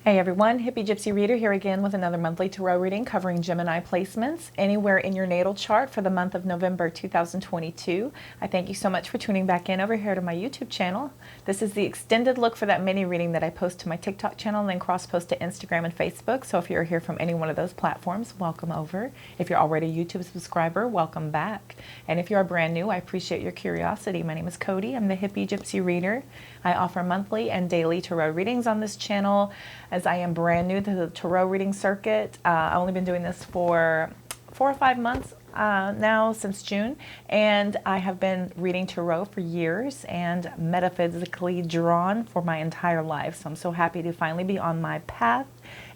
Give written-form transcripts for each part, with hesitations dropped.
Hey everyone, Hippie Gypsy Reader here again with another monthly tarot reading covering Gemini placements anywhere in your natal chart for the month of November 2022. I thank you so much for tuning back in over here to my YouTube channel. This is the extended look for that mini reading that I post to my TikTok channel and then cross-post to Instagram and Facebook. So if you're here from any one of those platforms, welcome over. If you're already a YouTube subscriber, welcome back. And if you are brand new, I appreciate your curiosity. My name is Cody. I'm the Hippie Gypsy Reader. I offer monthly and daily tarot readings on this channel, as I am brand new to the tarot reading circuit. I've only been doing this for 4 or 5 months now, since June, and I have been reading tarot for years and metaphysically drawn for my entire life. So I'm so happy to finally be on my path,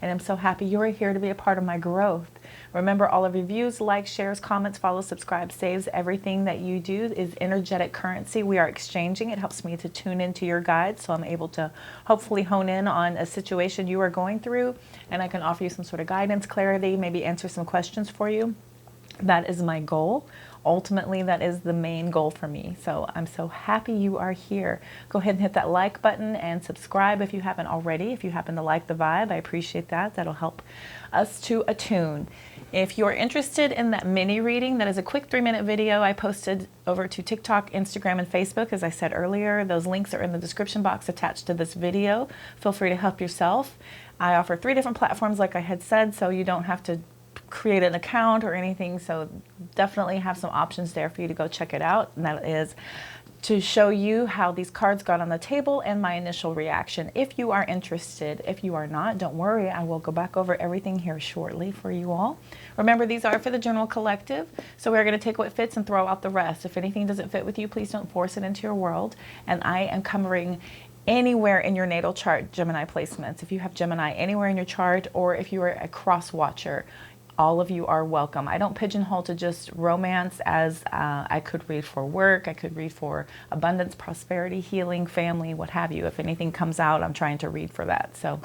and I'm so happy you're here to be a part of my growth. Remember, all of your views, likes, shares, comments, follows, subscribe, saves, everything that you do is energetic currency. We are exchanging. It helps me to tune into your guides, so I'm able to hopefully hone in on a situation you are going through, and I can offer you some sort of guidance, clarity, maybe answer some questions for you. That is my goal. Ultimately, that is the main goal for me. So I'm so happy you are here. Go ahead and hit that like button and subscribe if you haven't already. If you happen to like the vibe, I appreciate that. That'll help us to attune. If you're interested in that mini reading, that is a quick 3-minute video I posted over to TikTok, Instagram, and Facebook. As I said earlier, those links are in the description box attached to this video. Feel free to help yourself. I offer 3 different platforms, like I had said, so you don't have to create an account or anything. So definitely have some options there for you to go check it out. And that is to show you how these cards got on the table and my initial reaction. If you are interested, if you are not, don't worry. I will go back over everything here shortly for you all. Remember, these are for the general collective. So we're going to take what fits and throw out the rest. If anything doesn't fit with you, please don't force it into your world. And I am covering anywhere in your natal chart Gemini placements. If you have Gemini anywhere in your chart, or if you are a cross watcher, all of you are welcome. I don't pigeonhole to just romance, as I could read for work, I could read for abundance, prosperity, healing, family, what have you. If anything comes out, I'm trying to read for that. So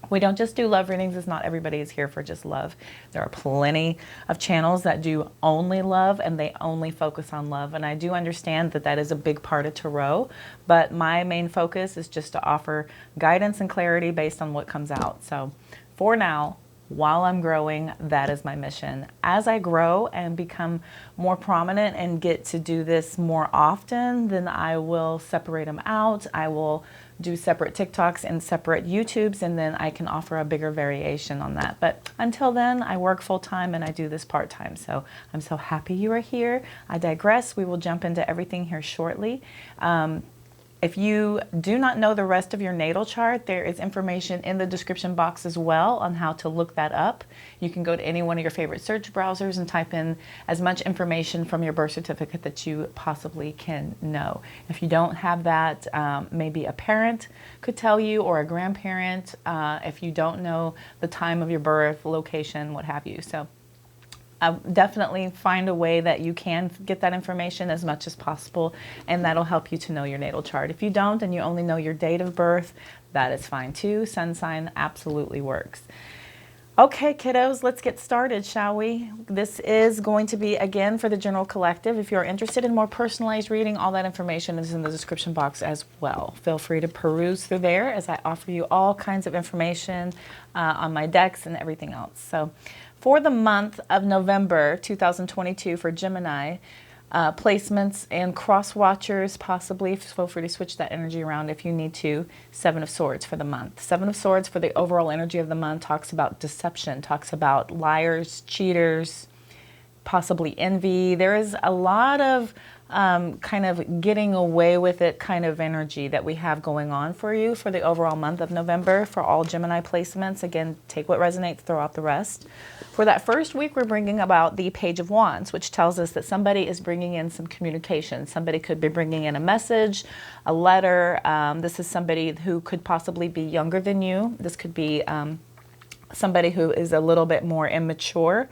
we don't just do love readings. It's not everybody is here for just love. There are plenty of channels that do only love, and they only focus on love. And I do understand that that is a big part of tarot, but my main focus is just to offer guidance and clarity based on what comes out. So for now, while I'm growing, that is my mission. As I grow and become more prominent and get to do this more often, then I will separate them out. I will do separate TikToks and separate YouTubes, and then I can offer a bigger variation on that. But until then, I work full time and I do this part time. So I'm so happy you are here. I digress. We will jump into everything here shortly. If you do not know the rest of your natal chart, there is information in the description box as well on how to look that up. You can go to any one of your favorite search browsers and type in as much information from your birth certificate that you possibly can know. If you don't have that, maybe a parent could tell you, or a grandparent, if you don't know the time of your birth, location, what have you. So definitely find a way that you can get that information as much as possible, and that'll help you to know your natal chart. If you don't and you only know your date of birth, that is fine too. Sun sign absolutely works. Okay, kiddos, let's get started, shall we? This is going to be, again, for the general collective. If you're interested in more personalized reading, all that information is in the description box as well. Feel free to peruse through there, as I offer you all kinds of information on my decks and everything else. So for the month of November 2022 for Gemini, placements and cross watchers, possibly, feel free to switch that energy around if you need to. 7 of Swords for the month. 7 of Swords for the overall energy of the month talks about deception, talks about liars, cheaters, possibly envy. There is a lot of kind of getting away with it kind of energy that we have going on for you for the overall month of November for all Gemini placements. Again, take what resonates, throw out the rest. For that first week, we're bringing about the Page of Wands, which tells us that somebody is bringing in some communication. Somebody could be bringing in a message, a letter. This is somebody who could possibly be younger than you. This could be somebody who is a little bit more immature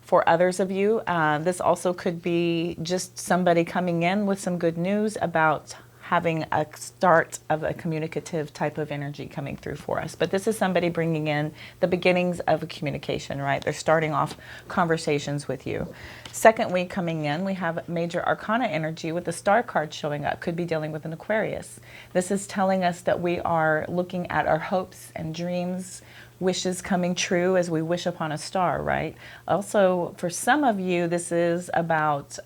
for others of you. This also could be just somebody coming in with some good news about having a start of a communicative type of energy coming through for us. But this is somebody bringing in the beginnings of a communication, right? They're starting off conversations with you. Second week coming in, we have major arcana energy with the star card showing up. Could be dealing with an Aquarius. This is telling us that we are looking at our hopes and dreams, wishes coming true as we wish upon a star, right? Also, for some of you, this is about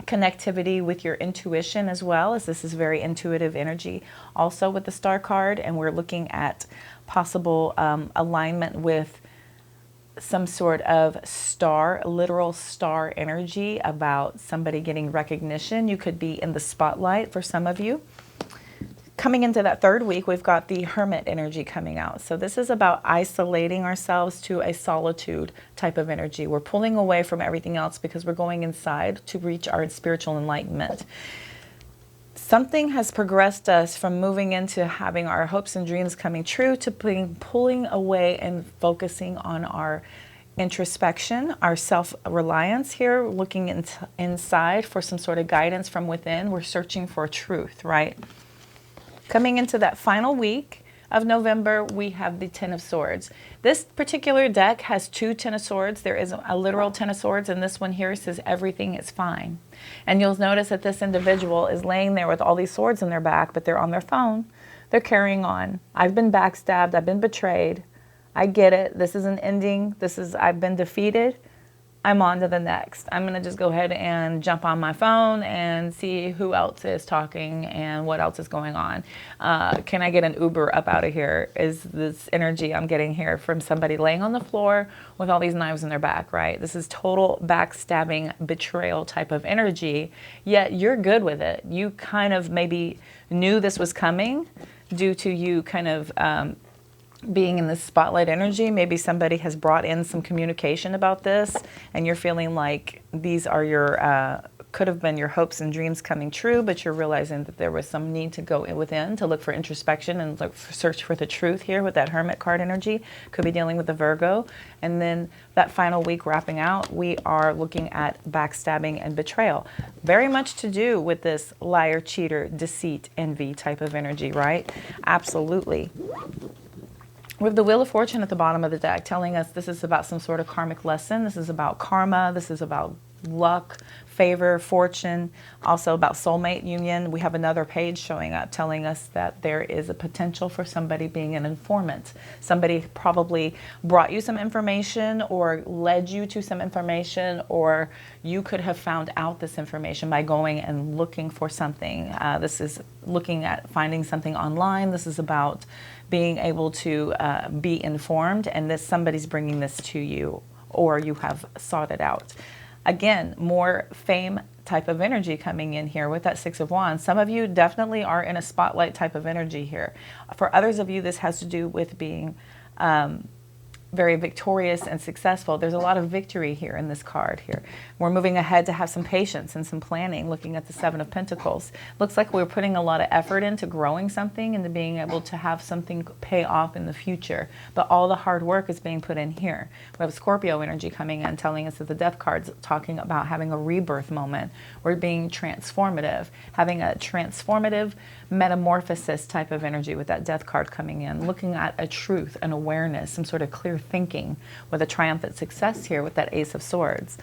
connectivity with your intuition as well, as this is very intuitive energy also with the star card, and we're looking at possible alignment with some sort of star, literal star energy about somebody getting recognition. You could be in the spotlight for some of you. Coming into that third week, we've got the hermit energy coming out. So this is about isolating ourselves to a solitude type of energy. We're pulling away from everything else because we're going inside to reach our spiritual enlightenment. Something has progressed us from moving into having our hopes and dreams coming true to pulling away and focusing on our introspection, our self-reliance here, looking inside for some sort of guidance from within. We're searching for truth, right? Coming into that final week of November, we have the Ten of Swords. This particular deck has two Ten of Swords. There is a literal Ten of Swords, and this one here says everything is fine. And you'll notice that this individual is laying there with all these swords in their back, but they're on their phone. They're carrying on. I've been backstabbed. I've been betrayed. I get it. This is an ending. I've been defeated. I'm on to the next. I'm going to just go ahead and jump on my phone and see who else is talking and what else is going on. Can I get an Uber up out of here? Is this energy I'm getting here from somebody laying on the floor with all these knives in their back, right? This is total backstabbing, betrayal type of energy, yet you're good with it. You kind of maybe knew this was coming due to you kind of being in this spotlight energy. Maybe somebody has brought in some communication about this, and you're feeling like these are your, could have been your hopes and dreams coming true, but you're realizing that there was some need to go within to look for introspection and search for the truth here with that Hermit card energy. Could be dealing with the Virgo. And then that final week wrapping out, we are looking at backstabbing and betrayal. Very much to do with this liar, cheater, deceit, envy type of energy, right? Absolutely. We have the Wheel of Fortune at the bottom of the deck telling us this is about some sort of karmic lesson. This is about karma. This is about luck, favor, fortune, also about soulmate union. We have another page showing up telling us that there is a potential for somebody being an informant. Somebody probably brought you some information or led you to some information, or you could have found out this information by going and looking for something. This is looking at finding something online. This is about being able to be informed, and this somebody's bringing this to you, or you have sought it out. Again, more fame type of energy coming in here with that Six of Wands. Some of you definitely are in a spotlight type of energy here. For others of you, this has to do with being very victorious and successful. There's a lot of victory here in this card here. We're moving ahead to have some patience and some planning, looking at the Seven of Pentacles. Looks like we're putting a lot of effort into growing something and to being able to have something pay off in the future. But all the hard work is being put in here. We have Scorpio energy coming in, telling us that the Death card's talking about having a rebirth moment. We're being transformative, having a transformative metamorphosis type of energy with that Death card coming in, looking at a truth, an awareness, some sort of clear thinking with a triumphant success here with that Ace of Swords.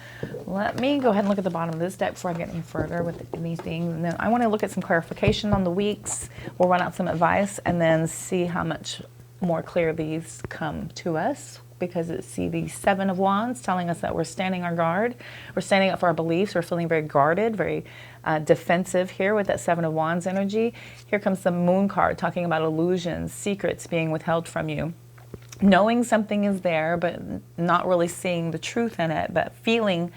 Let me go ahead and look at the bottom of this deck before I get any further with anything. And then I want to look at some clarification on the weeks. We'll run out some advice and then see how much more clear these come to us, because see the Seven of Wands telling us that we're standing our guard. We're standing up for our beliefs. We're feeling very guarded, very defensive here with that Seven of Wands energy. Here comes the Moon card talking about illusions, secrets being withheld from you. Knowing something is there, but not really seeing the truth in it, but feeling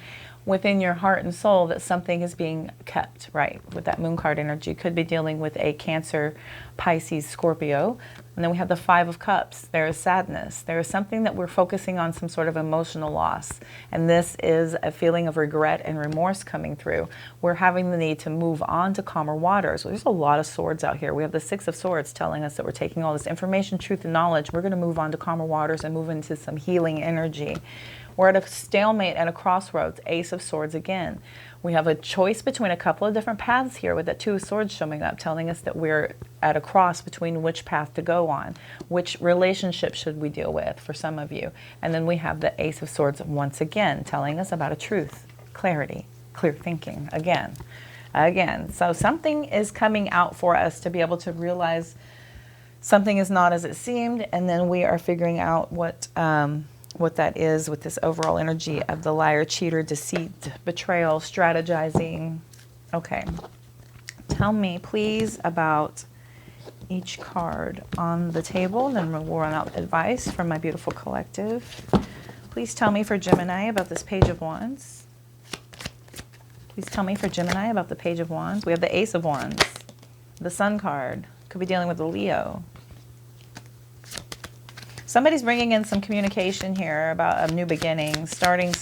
within your heart and soul that something is being kept, right? With that Moon card energy, could be dealing with a Cancer, Pisces, Scorpio. And then we have the Five of Cups. There is sadness. There is something that we're focusing on, some sort of emotional loss. And this is a feeling of regret and remorse coming through. We're having the need to move on to calmer waters. There's a lot of swords out here. We have the Six of Swords telling us that we're taking all this information, truth, and knowledge. We're going to move on to calmer waters and move into some healing energy. We're at a stalemate at a crossroads, Ace of Swords again. We have a choice between a couple of different paths here with the Two of Swords showing up, telling us that we're at a cross between which path to go on, which relationship should we deal with for some of you. And then we have the Ace of Swords once again, telling us about a truth, clarity, clear thinking, again. So something is coming out for us to be able to realize something is not as it seemed, and then we are figuring out what that is with this overall energy of the liar, cheater, deceit, betrayal, strategizing. Okay. Tell me, please, about each card on the table, then we'll run out advice from my beautiful collective. Please tell me for Gemini about this Page of Wands. Please tell me for Gemini about the Page of Wands. We have the Ace of Wands, the Sun card. Could be dealing with a Leo. Somebody's bringing in some communication here about a new beginning, starting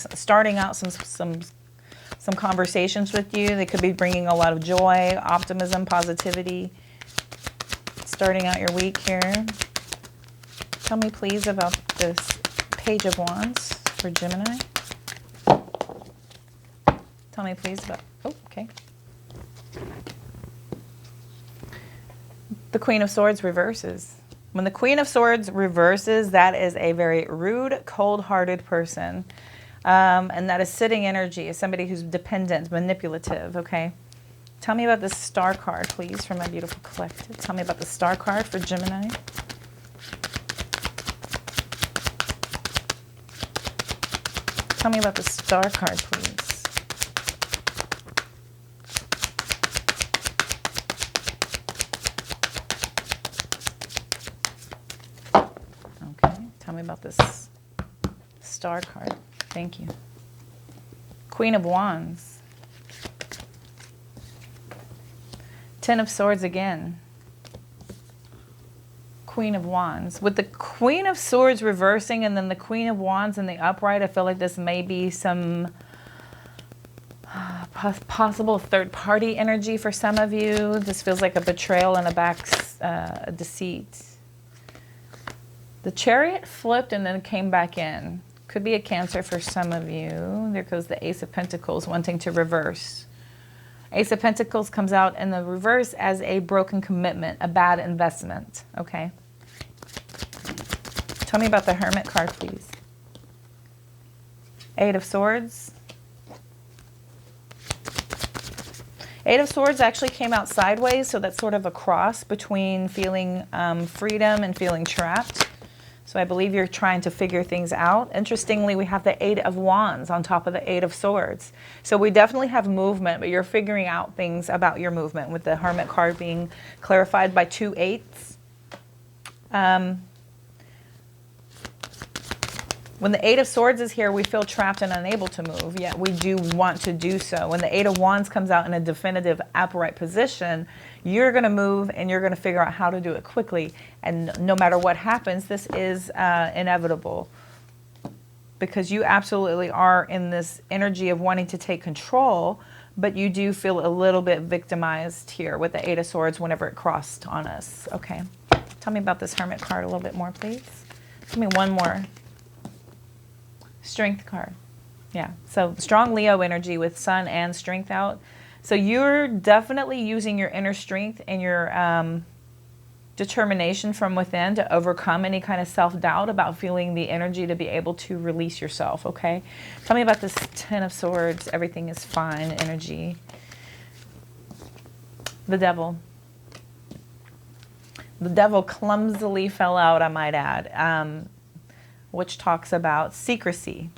out some conversations with you. They could be bringing a lot of joy, optimism, positivity. Starting out your week here. Tell me, please, about this Page of Wands for Gemini. Tell me, please, about... Oh, okay. The Queen of Swords reverses. When the Queen of Swords reverses, that is a very rude, cold-hearted person. And that is sitting energy, is somebody who's dependent, manipulative, okay? Tell me about the Star card, please, for my beautiful collective. Tell me about the Star card for Gemini. Tell me about the Star card, please. Tell me about this Star card. Thank you. Queen of Wands. Ten of Swords again. Queen of Wands. With the Queen of Swords reversing and then the Queen of Wands in the upright, I feel like this may be some possible third-party energy for some of you. This feels like a betrayal and a deceit. The Chariot flipped and then came back in. Could be a Cancer for some of you. There goes the Ace of Pentacles wanting to reverse. Ace of Pentacles comes out in the reverse as a broken commitment, a bad investment. Okay. Tell me about the Hermit card, please. Eight of Swords. Eight of Swords actually came out sideways, so that's sort of a cross between feeling freedom and feeling trapped. So I believe you're trying to figure things out. Interestingly, we have the Eight of Wands on top of the Eight of Swords. So we definitely have movement, but you're figuring out things about your movement with the Hermit card being clarified by two eights. When the Eight of Swords is here, we feel trapped and unable to move, yet we do want to do so. When the Eight of Wands comes out in a definitive upright position, you're going to move and you're going to figure out how to do it quickly. And no matter what happens, this is inevitable. Because you absolutely are in this energy of wanting to take control, but you do feel a little bit victimized here with the Eight of Swords whenever it crossed on us. Okay. Tell me about this Hermit card a little bit more, please. Give me one more. Strength card. Yeah, so strong Leo energy with Sun and Strength out. So you're definitely using your inner strength and your determination from within to overcome any kind of self-doubt about feeling the energy to be able to release yourself, okay? Tell me about this Ten of Swords, everything is fine energy. The Devil. The Devil clumsily fell out, I might add. Which talks about secrecy,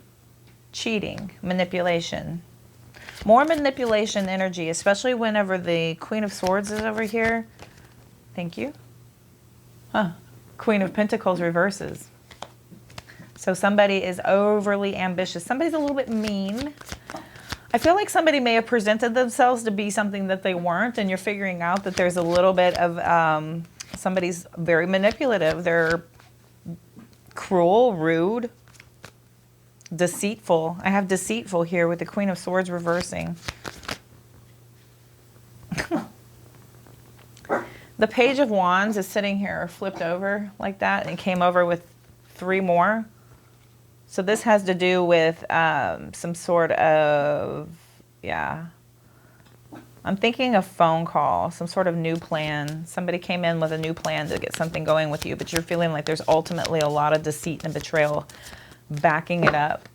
cheating, manipulation. More manipulation energy, especially whenever the Queen of Swords is over here. Thank you. Queen of Pentacles reverses. So somebody is overly ambitious. Somebody's a little bit mean. I feel like somebody may have presented themselves to be something that they weren't, and you're figuring out that there's a little bit of somebody's very manipulative. They're cruel, rude, deceitful. I have deceitful here with the Queen of Swords reversing. The Page of Wands is sitting here flipped over like that and came over with three more. So this has to do with some sort of yeah. I'm thinking a phone call, some sort of new plan. Somebody came in with a new plan to get something going with you, but you're feeling like there's ultimately a lot of deceit and betrayal backing it up.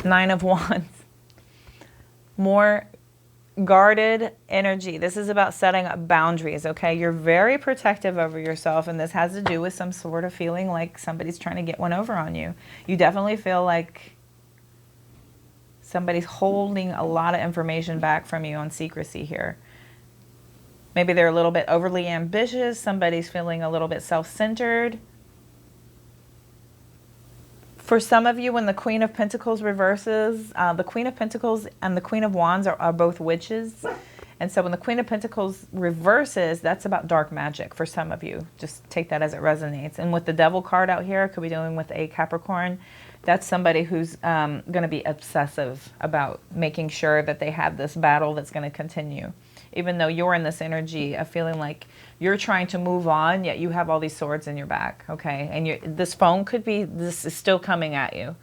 Nine of Wands. More guarded energy. This is about setting up boundaries, okay? You're very protective over yourself, and this has to do with some sort of feeling like somebody's trying to get one over on you. You definitely feel like somebody's holding a lot of information back from you on secrecy here. Maybe they're a little bit overly ambitious. Somebody's feeling a little bit self-centered. For some of you, when the Queen of Pentacles reverses, the Queen of Pentacles and the Queen of Wands are both witches. And so when the Queen of Pentacles reverses, that's about dark magic for some of you. Just take that as it resonates. And with the Devil card out here, could be dealing with a Capricorn. That's somebody who's going to be obsessive about making sure that they have this battle that's going to continue. Even though you're in this energy of feeling like you're trying to move on, yet you have all these swords in your back, okay? And this phone could be, this is still coming at you.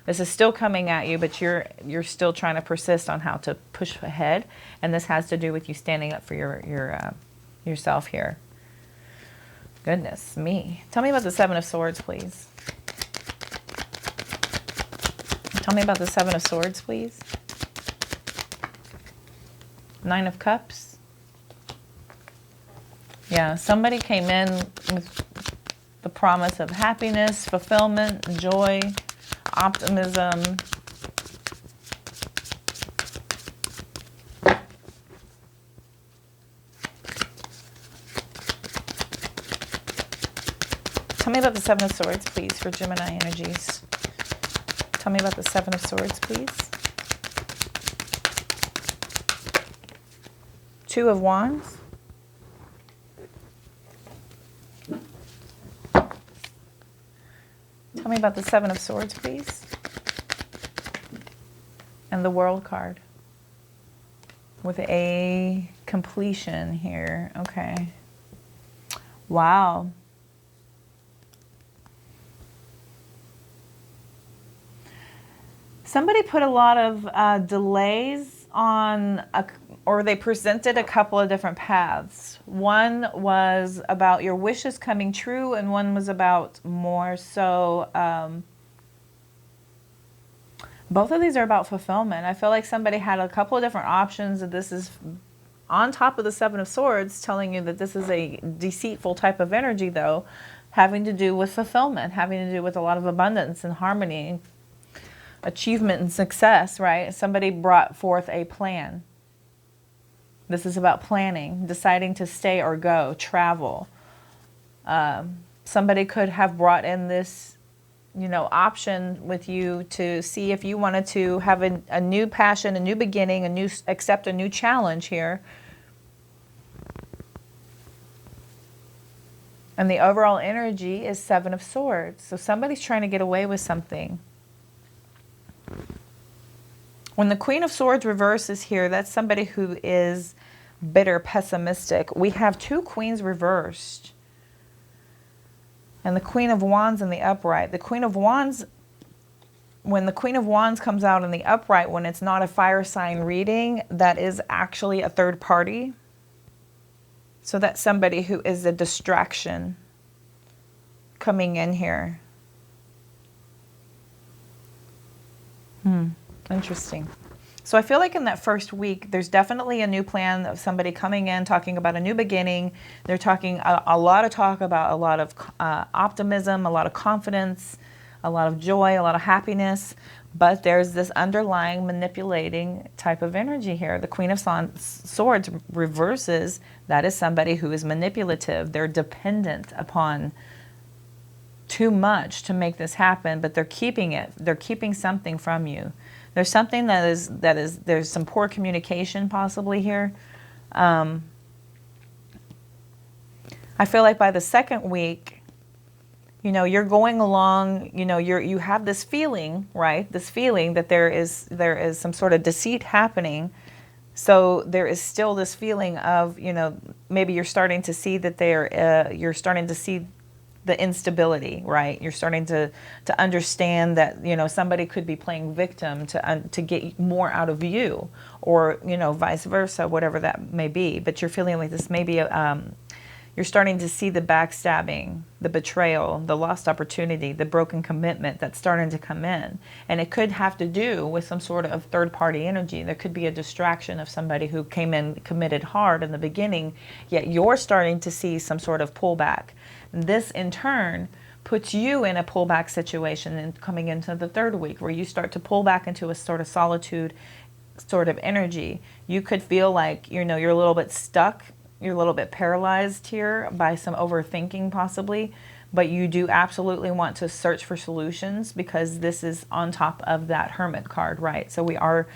This is still coming at you, but you're still trying to persist on how to push ahead. And this has to do with you standing up for yourself here. Goodness me. Tell me about the Seven of Swords, please. Tell me about the Seven of Swords, please. Nine of Cups. Yeah, somebody came in with the promise of happiness, fulfillment, joy, optimism. Tell me about the Seven of Swords, please, for Gemini energies. Tell me about the Seven of Swords, please. Two of Wands. Tell me about the Seven of Swords, please. And the World card. With a completion here. Okay. Wow. Somebody put a lot of delays on, or they presented a couple of different paths. One was about your wishes coming true, and one was about more so, both of these are about fulfillment. I feel like somebody had a couple of different options, and this is on top of the Seven of Swords, telling you that this is a deceitful type of energy, though, having to do with fulfillment, having to do with a lot of abundance and harmony, achievement and success, right? Somebody brought forth a plan. This is about planning, deciding to stay or go, travel. Somebody could have brought in this, option with you to see if you wanted to have a new passion, a new beginning, accept a new challenge here. And the overall energy is Seven of Swords. So somebody's trying to get away with something. When the Queen of Swords reverses here, that's somebody who is bitter, pessimistic. We have two queens reversed. And the Queen of Wands in the upright. The Queen of Wands, when the Queen of Wands comes out in the upright, when it's not a fire sign reading, that is actually a third party. So that's somebody who is a distraction coming in here. Interesting. So I feel like in that first week, there's definitely a new plan of somebody coming in, talking about a new beginning. They're talking a lot of talk about a lot of optimism, a lot of confidence, a lot of joy, a lot of happiness. But there's this underlying manipulating type of energy here. The Queen of Swords reverses. That is somebody who is manipulative. They're dependent upon too much to make this happen, but they're keeping it. They're keeping something from you. There's something there's some poor communication possibly here. I feel like by the second week, you're going along, you have this feeling, right? This feeling that there is some sort of deceit happening. So there is still this feeling of, maybe you're starting to see that you're starting to see the instability, right? You're starting to understand that, you know, somebody could be playing victim to get more out of you, or, you know, vice versa, whatever that may be. But you're feeling like this may be you're starting to see the backstabbing, the betrayal, the lost opportunity, the broken commitment that's starting to come in. And it could have to do with some sort of third-party energy. There could be a distraction of somebody who came in, committed hard in the beginning, yet you're starting to see some sort of pullback. This, in turn, puts you in a pullback situation and coming into the third week where you start to pull back into a sort of solitude sort of energy. You could feel like, you know, you're a little bit stuck. You're a little bit paralyzed here by some overthinking possibly, but you do absolutely want to search for solutions, because this is on top of that Hermit card, right? So we are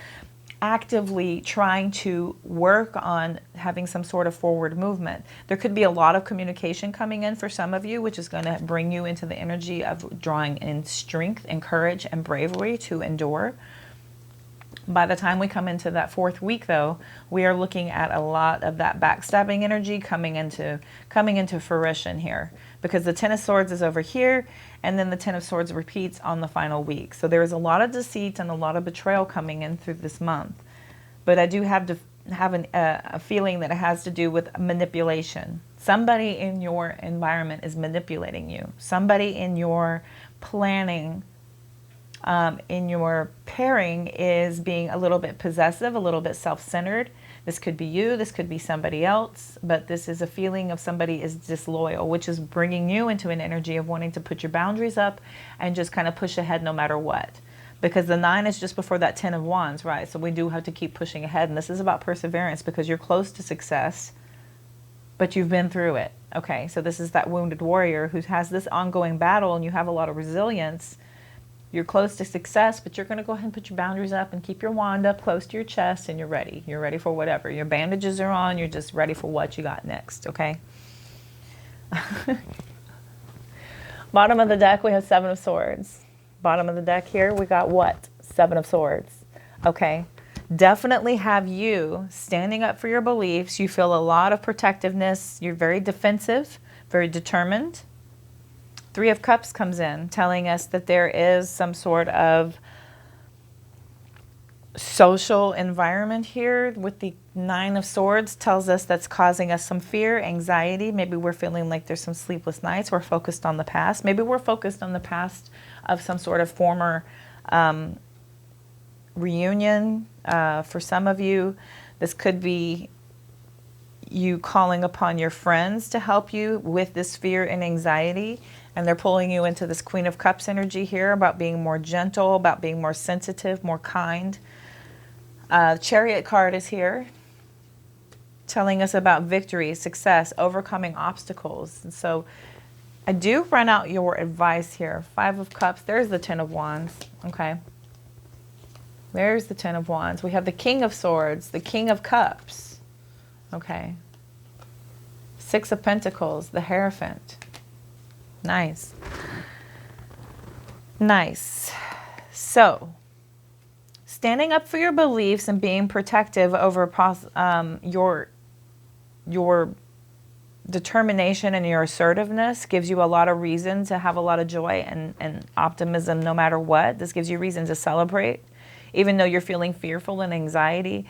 actively trying to work on having some sort of forward movement. There could be a lot of communication coming in for some of you, which is going to bring you into the energy of drawing in strength and courage and bravery to endure. By the time we come into that fourth week, though, we are looking at a lot of that backstabbing energy coming into fruition here, because the Ten of Swords is over here, and then the Ten of Swords repeats on the final week. So there is a lot of deceit and a lot of betrayal coming in through this month. But I do have a feeling that it has to do with manipulation. Somebody in your environment is manipulating you. Somebody in your planning, in your pairing, is being a little bit possessive, a little bit self-centered. This could be you, this could be somebody else, but this is a feeling of somebody is disloyal, which is bringing you into an energy of wanting to put your boundaries up and just kind of push ahead no matter what. Because the 9 is just before that 10 of Wands, right? So we do have to keep pushing ahead, and this is about perseverance, because you're close to success, but you've been through it. Okay, so this is that wounded warrior who has this ongoing battle, and you have a lot of resilience. You're close to success, but you're going to go ahead and put your boundaries up and keep your wand up close to your chest, and you're ready. You're ready for whatever. Your bandages are on. You're just ready for what you got next, okay? Bottom of the deck, we have 7 of Swords. Bottom of the deck here, we got what? 7 of Swords. Okay. Definitely have you standing up for your beliefs. You feel a lot of protectiveness. You're very defensive, very determined. 3 of Cups comes in, telling us that there is some sort of social environment here with the 9 of Swords. Tells us that's causing us some fear, anxiety. Maybe we're feeling like there's some sleepless nights. We're focused on the past. Maybe we're focused on the past of some sort of former reunion. For some of you, this could be you calling upon your friends to help you with this fear and anxiety. And they're pulling you into this Queen of Cups energy here about being more gentle, about being more sensitive, more kind. Chariot card is here, telling us about victory, success, overcoming obstacles. And so I do run out your advice here. 5 of Cups. There's the 10 of Wands. Okay. There's the 10 of Wands. We have the King of Swords, the King of Cups. Okay. 6 of Pentacles, the Hierophant. Nice. Nice. So, standing up for your beliefs and being protective over your determination and your assertiveness gives you a lot of reason to have a lot of joy and optimism no matter what. This gives you reason to celebrate, even though you're feeling fearful and anxiety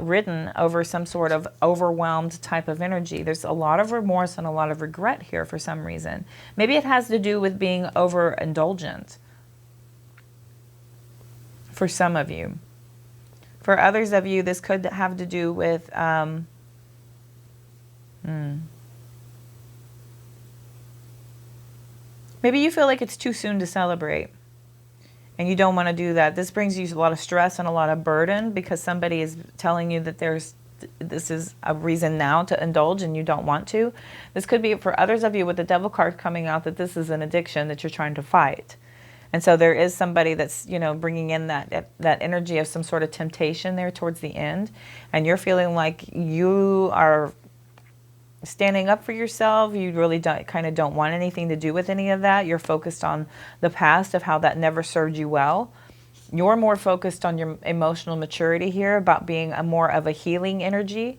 ridden over some sort of overwhelmed type of energy. There's a lot of remorse and a lot of regret here for some reason. Maybe it has to do with being overindulgent for some of you. For others of you, this could have to do with maybe you feel like it's too soon to celebrate. And you don't want to do that. This brings you a lot of stress and a lot of burden because somebody is telling you that this is a reason now to indulge and you don't want to. This could be for others of you with the Devil card coming out that this is an addiction that you're trying to fight. And so there is somebody that's, you know, bringing in that energy of some sort of temptation there towards the end. And you're feeling like you are standing up for yourself. You really kind of don't want anything to do with any of that. You're focused on the past of how that never served you well. You're more focused on your emotional maturity here, about being more of a healing energy,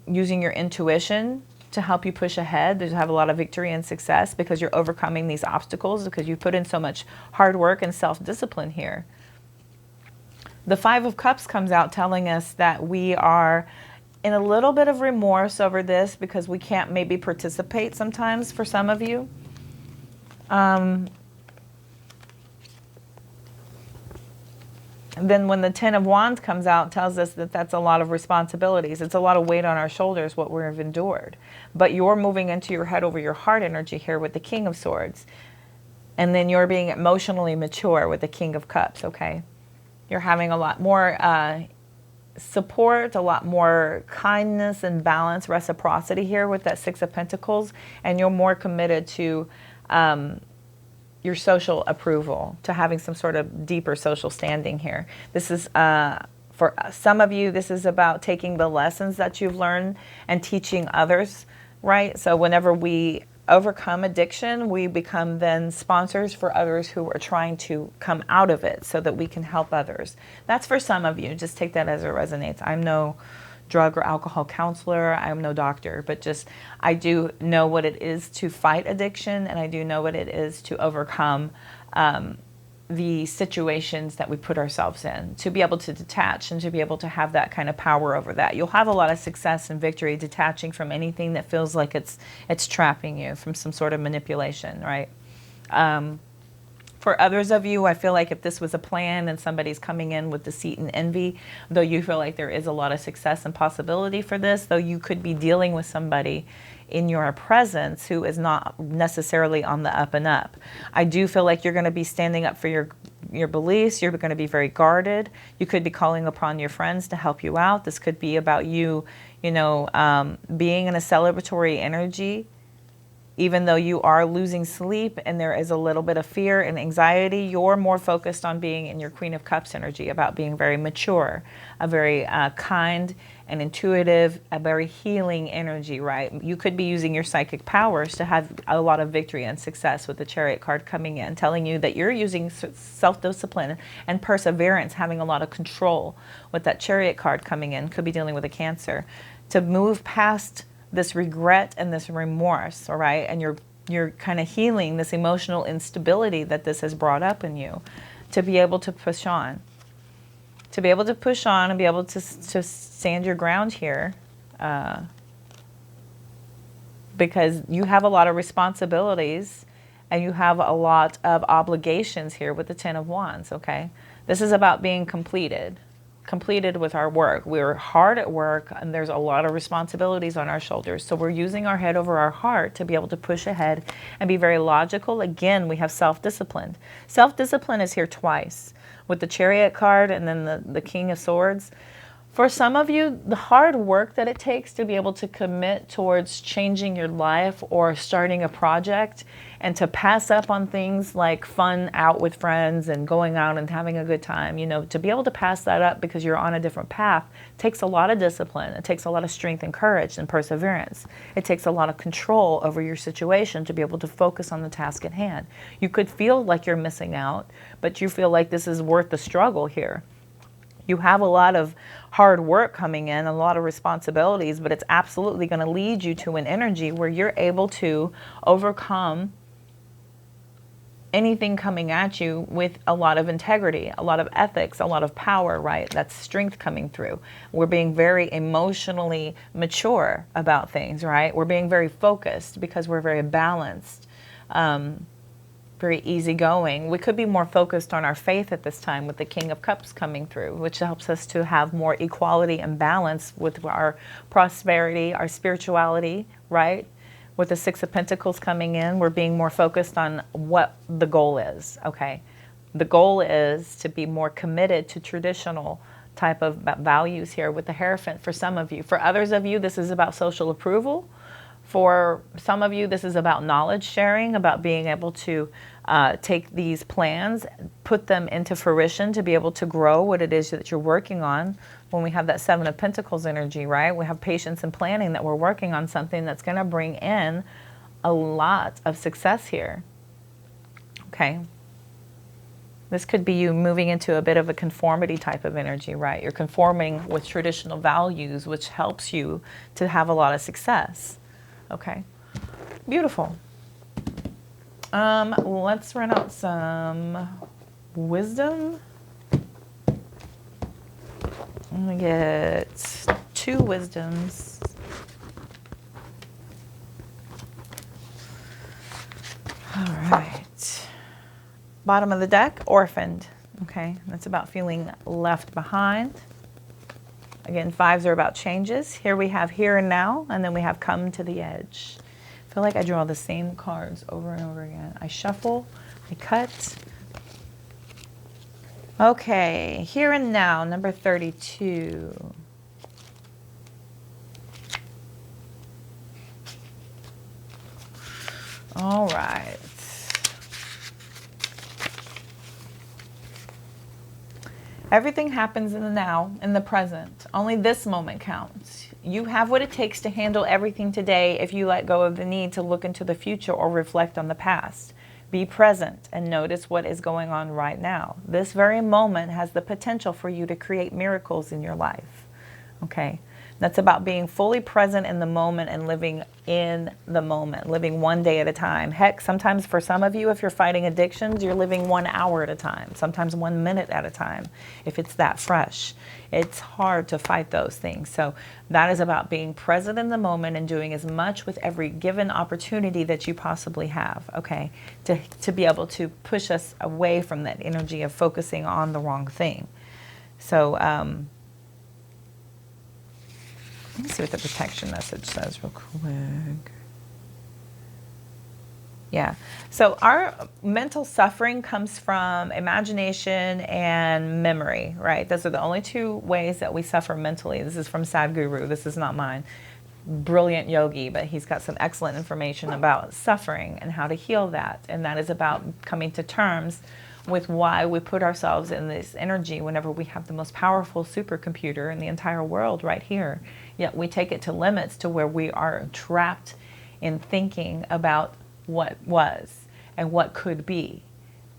using your intuition to help you push ahead, to have a lot of victory and success, because you're overcoming these obstacles, because you put in so much hard work and self-discipline here. The Five of Cups comes out telling us that we are in a little bit of remorse over this because we can't maybe participate sometimes for some of you. Then when the Ten of Wands comes out, tells us that that's a lot of responsibilities. It's a lot of weight on our shoulders, what we've endured. But you're moving into your head over your heart energy here with the King of Swords. And then you're being emotionally mature with the King of Cups, okay? You're having a lot more support, a lot more kindness and balance, reciprocity here with that Six of Pentacles. And you're more committed to your social approval, to having some sort of deeper social standing here. This is, for some of you, this is about taking the lessons that you've learned and teaching others, right? So whenever we overcome addiction, we become then sponsors for others who are trying to come out of it so that we can help others. That's for some of you. Just take that as it resonates. I'm no drug or alcohol counselor. I'm no doctor, but just I do know what it is to fight addiction, and I do know what it is to overcome the situations that we put ourselves in, to be able to detach and to be able to have that kind of power over that. You'll have a lot of success and victory detaching from anything that feels like it's trapping you, from some sort of manipulation, right? For others of you, I feel like if this was a plan and somebody's coming in with deceit and envy, though you feel like there is a lot of success and possibility for this, though you could be dealing with somebody in your presence who is not necessarily on the up and up. I do feel like you're going to be standing up for your beliefs. You're going to be very guarded. You could be calling upon your friends to help you out. This could be about you, being in a celebratory energy. Even though you are losing sleep and there is a little bit of fear and anxiety, you're more focused on being in your Queen of Cups energy, about being very mature, a very kind and intuitive, a very healing energy, right? You could be using your psychic powers to have a lot of victory and success with the Chariot card coming in, telling you that you're using self-discipline and perseverance, having a lot of control with that Chariot card coming in. Could be dealing with a Cancer, to move past this regret and this remorse, all right? And you're kind of healing this emotional instability that this has brought up in you, to be able to push on. To be able to push on and be able to stand your ground here, because you have a lot of responsibilities and you have a lot of obligations here with the Ten of Wands, okay? This is about being completed with our work. We're hard at work and there's a lot of responsibilities on our shoulders. So we're using our head over our heart to be able to push ahead and be very logical. Again, we have self-discipline. Self-discipline is here twice, with the Chariot card and then the King of Swords. For some of you, the hard work that it takes to be able to commit towards changing your life or starting a project, and to pass up on things like fun out with friends and going out and having a good time, to be able to pass that up because you're on a different path, takes a lot of discipline. It takes a lot of strength and courage and perseverance. It takes a lot of control over your situation to be able to focus on the task at hand. You could feel like you're missing out, but you feel like this is worth the struggle here. You have a lot of hard work coming in, a lot of responsibilities, but it's absolutely going to lead you to an energy where you're able to overcome anything coming at you with a lot of integrity, a lot of ethics, a lot of power, right? That's strength coming through. We're being very emotionally mature about things, right? We're being very focused because we're very balanced. Very easygoing. We could be more focused on our faith at this time with the King of Cups coming through, which helps us to have more equality and balance with our prosperity, our spirituality, right? With the Six of Pentacles coming in, we're being more focused on what the goal is, okay? The goal is to be more committed to traditional type of values here with the Hierophant for some of you. For others of you, this is about social approval. For some of you, this is about knowledge sharing, about being able to take these plans, put them into fruition to be able to grow what it is that you're working on. When we have that Seven of Pentacles energy, right? We have patience and planning, that we're working on something that's going to bring in a lot of success here. Okay. This could be you moving into a bit of a conformity type of energy, right? You're conforming with traditional values, which helps you to have a lot of success. Okay, beautiful. Let's run out some wisdom. I'm gonna get 2 wisdoms. All right. Bottom of the deck, orphaned. Okay, that's about feeling left behind. Again, 5s are about changes. Here we have here and now, and then we have come to the edge. I feel like I draw the same cards over and over again. I shuffle, I cut. Okay, here and now, number 32. All right. Everything happens in the now, in the present. Only this moment counts. You have what it takes to handle everything today if you let go of the need to look into the future or reflect on the past. Be present and notice what is going on right now. This very moment has the potential for you to create miracles in your life. Okay? That's about being fully present in the moment and living in the moment, living one day at a time. Heck, sometimes for some of you, if you're fighting addictions, you're living 1 hour at a time, sometimes 1 minute at a time, if it's that fresh. It's hard to fight those things. So that is about being present in the moment and doing as much with every given opportunity that you possibly have, okay, to be able to push us away from that energy of focusing on the wrong thing. So, let me see what the protection message says real quick. Yeah. So our mental suffering comes from imagination and memory, right? Those are the only 2 ways that we suffer mentally. This is from Sadhguru. This is not mine. Brilliant yogi, but he's got some excellent information about suffering and how to heal that. And that is about coming to terms with why we put ourselves in this energy whenever we have the most powerful supercomputer in the entire world right here. Yet we take it to limits to where we are trapped in thinking about what was and what could be.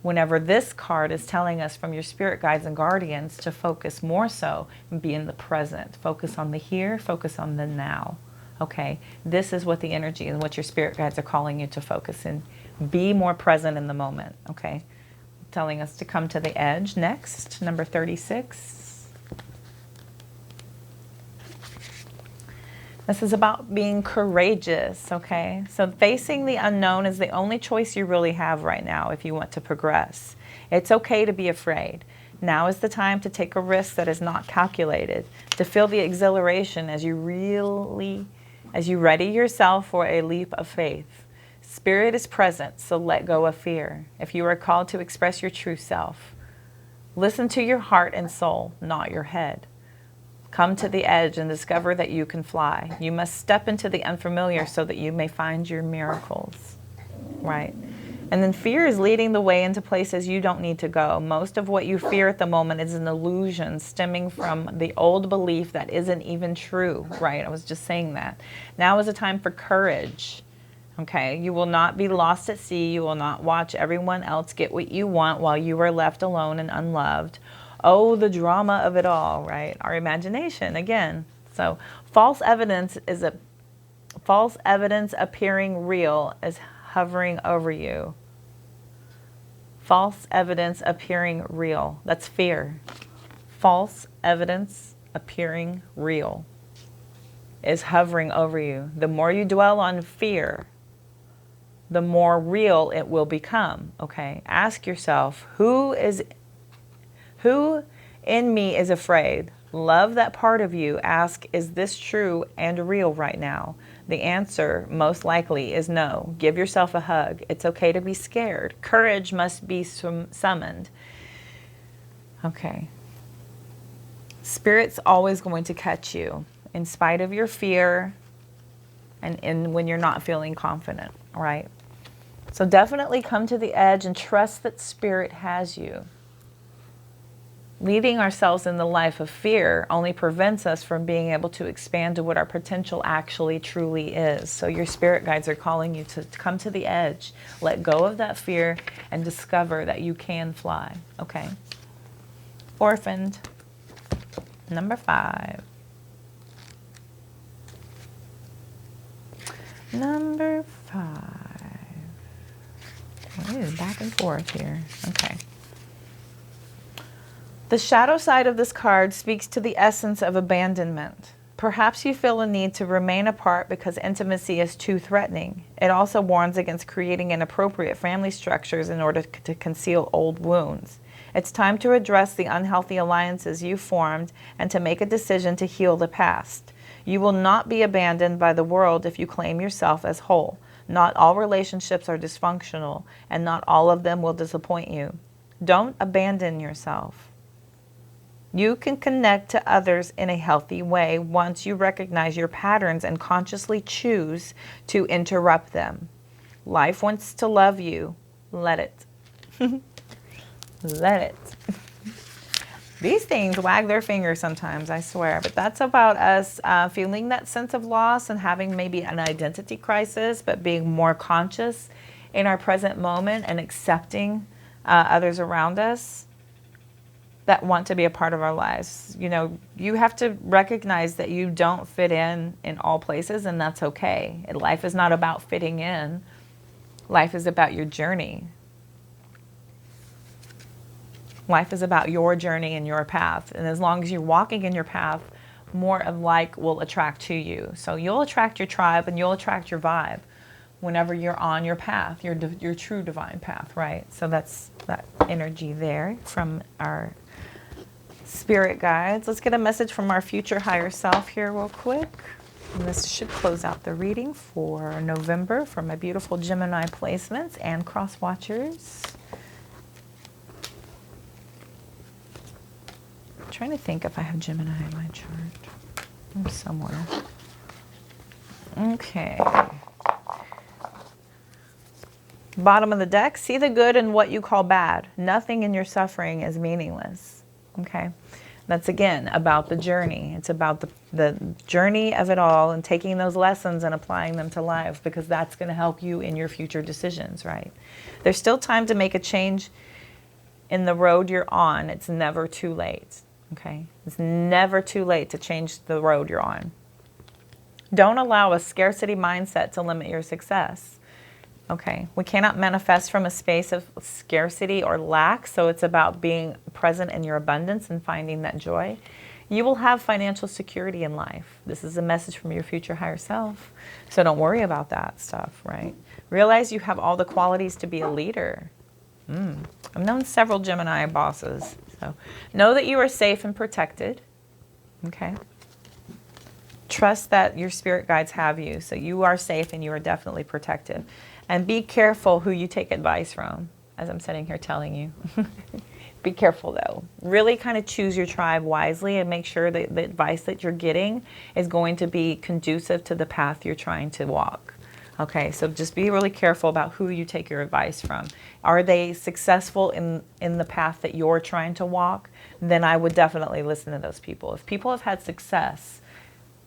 Whenever this card is telling us from your spirit guides and guardians to focus more so and be in the present, focus on the here, focus on the now. Okay, this is what the energy and what your spirit guides are calling you to focus in. Be more present in the moment. Okay, telling us to come to the edge. Next, number 36. This is about being courageous, okay? So facing the unknown is the only choice you really have right now if you want to progress. It's okay to be afraid. Now is the time to take a risk that is not calculated, to feel the exhilaration as you ready yourself for a leap of faith. Spirit is present, so let go of fear. If you are called to express your true self, listen to your heart and soul, not your head. Come to the edge and discover that you can fly. You must step into the unfamiliar so that you may find your miracles, right? And then fear is leading the way into places you don't need to go. Most of what you fear at the moment is an illusion stemming from the old belief that isn't even true, right? I was just saying that. Now is a time for courage, okay? You will not be lost at sea. You will not watch everyone else get what you want while you are left alone and unloved. Oh, the drama of it all, right? Our imagination, again. So false evidence appearing real is hovering over you. False evidence appearing real. That's fear. False evidence appearing real is hovering over you. The more you dwell on fear, the more real it will become, okay? Ask yourself, who in me is afraid? Love that part of you. Ask, is this true and real right now? The answer, most likely, is no. Give yourself a hug. It's okay to be scared. Courage must be summoned. Okay. Spirit's always going to catch you, in spite of your fear and when you're not feeling confident, right? So definitely come to the edge and trust that Spirit has you. Leading ourselves in the life of fear only prevents us from being able to expand to what our potential actually truly is. So your spirit guides are calling you to come to the edge, let go of that fear, and discover that you can fly. Okay. Orphaned. Number 5. Number 5. It is back and forth here. Okay. The shadow side of this card speaks to the essence of abandonment. Perhaps you feel a need to remain apart because intimacy is too threatening. It also warns against creating inappropriate family structures in order to conceal old wounds. It's time to address the unhealthy alliances you formed and to make a decision to heal the past. You will not be abandoned by the world if you claim yourself as whole. Not all relationships are dysfunctional, and not all of them will disappoint you. Don't abandon yourself. You can connect to others in a healthy way once you recognize your patterns and consciously choose to interrupt them. Life wants to love you. Let it. Let it. These things wag their fingers sometimes, I swear. But that's about us feeling that sense of loss and having maybe an identity crisis, but being more conscious in our present moment and accepting others around us that want to be a part of our lives. You know, you have to recognize that you don't fit in all places, and that's okay. Life is not about fitting in. Life is about your journey. Life is about your journey and your path. And as long as you're walking in your path, more of like will attract to you. So you'll attract your tribe and you'll attract your vibe whenever you're on your path, your true divine path, right? So that's that energy there from our spirit guides. Let's get a message from our future higher self here real quick. And this should close out the reading for November for my beautiful Gemini placements and cross watchers. I'm trying to think if I have Gemini in my chart. Somewhere. Okay. Bottom of the deck, see the good in what you call bad. Nothing in your suffering is meaningless. Okay, that's again about the journey. It's about the journey of it all and taking those lessons and applying them to life, because that's going to help you in your future decisions, right? There's still time to make a change in the road you're on. It's never too late, okay? It's never too late to change the road you're on. Don't allow a scarcity mindset to limit your success. Okay, we cannot manifest from a space of scarcity or lack, so it's about being present in your abundance and finding that joy. You will have financial security in life. This is a message from your future higher self, so don't worry about that stuff, right? Realize you have all the qualities to be a leader. I've known several Gemini bosses, so know that you are safe and protected, okay? Trust that your spirit guides have you, so you are safe and you are definitely protected. And be careful who you take advice from, as I'm sitting here telling you. Be careful, though. Really kind of choose your tribe wisely and make sure that the advice that you're getting is going to be conducive to the path you're trying to walk. Okay, so just be really careful about who you take your advice from. Are they successful in the path that you're trying to walk? Then I would definitely listen to those people. If people have had success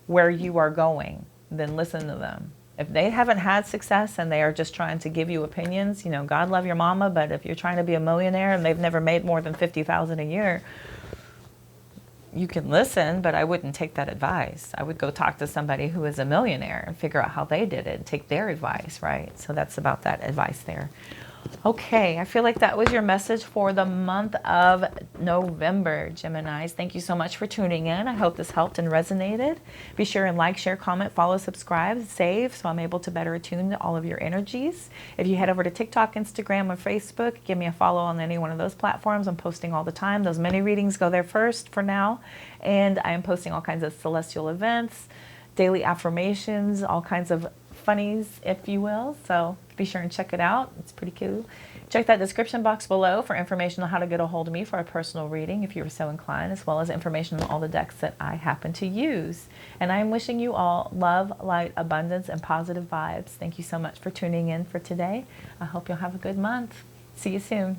where you are going, then listen to them. If they haven't had success and they are just trying to give you opinions, you know, God love your mama, but if you're trying to be a millionaire and they've never made more than $50,000 a year, you can listen, but I wouldn't take that advice. I would go talk to somebody who is a millionaire and figure out how they did it and take their advice, right? So that's about that advice there. Okay, I feel like that was your message for the month of November, Geminis. Thank you so much for tuning in. I hope this helped and resonated. Be sure and like, share, comment, follow, subscribe, save, so I'm able to better attune to all of your energies. If you head over to TikTok, Instagram, or Facebook, give me a follow on any one of those platforms. I'm posting all the time. Those mini readings go there first for now. And I am posting all kinds of celestial events, daily affirmations, all kinds of funnies, if you will. So be sure and check it out. It's pretty cool. Check that description box below for information on how to get a hold of me for a personal reading if you were so inclined, as well as information on all the decks that I happen to use. And I'm wishing you all love, light, abundance, and positive vibes. Thank you so much for tuning in for today. I hope you'll have a good month. See you soon.